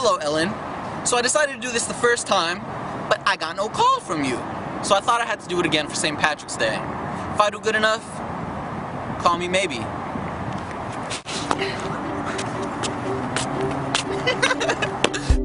Hello, Ellen. So I decided to do this the first time, but I got no call from you. So I thought I had to do it again for St. Patrick's Day. If I do good enough, call me maybe.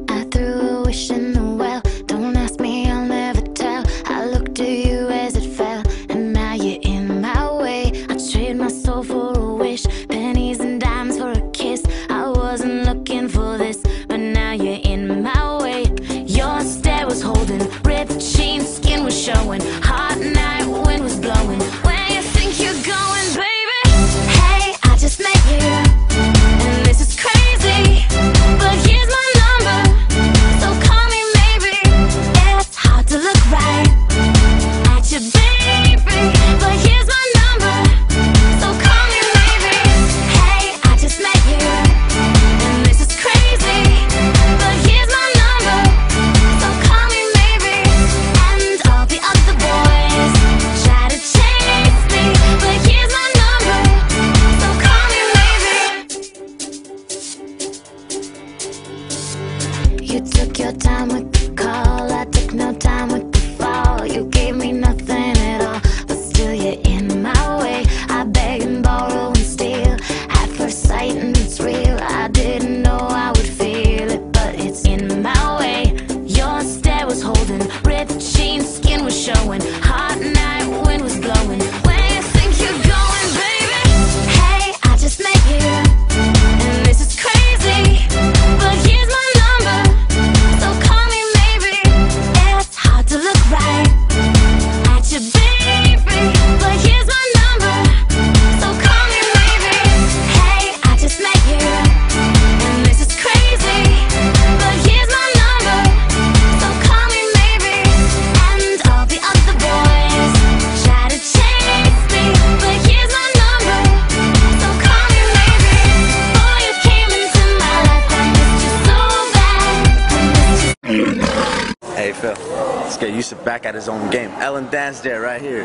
I threw a wish in the well. Don't ask me, I'll never tell. I looked at you as it fell, and now you're in my way. I trade my soul for a wish, pennies and dimes for a kiss. I wasn't looking for this, but now you're in my way. Your stare was holding, ripped jeans, skin was showing. Hot night, wind was blowing. Where you think you're going, baby? Hey, I just met you, and this is crazy, but here's my number, so call me maybe. It's hard to look right at you, baby, but here's my number, so call me maybe. Hey, I just met you, and this is crazy, but here's my number, so call me maybe. And all the other boys try to chase me, but here's my number, so call me maybe. You took your time with the call, I took no time with the fall. You gave me nothing at all, but still you're in my way. I beg and borrow and steal at first sight, and it's real. I didn't know I would feel it, but it's in my way. Your stare was holding, ripped jeans, skin was showing. Hot night, wind was blowing. Where you think you're going, baby? Hey, I just met you, and this is crazy, but here's my number, so call me maybe. It's hard to look right at you, baby, but here's my number, so call me maybe. Hey, I just met you, and this is crazy, but here's my number, so call me maybe. And all the other boys try to chase me, but here's my number, so call me maybe. Before you came into my life, I missed you so bad. I missed you. Hey Phil, let's get Yusuf back at his own game. Ellen Dansdare right here.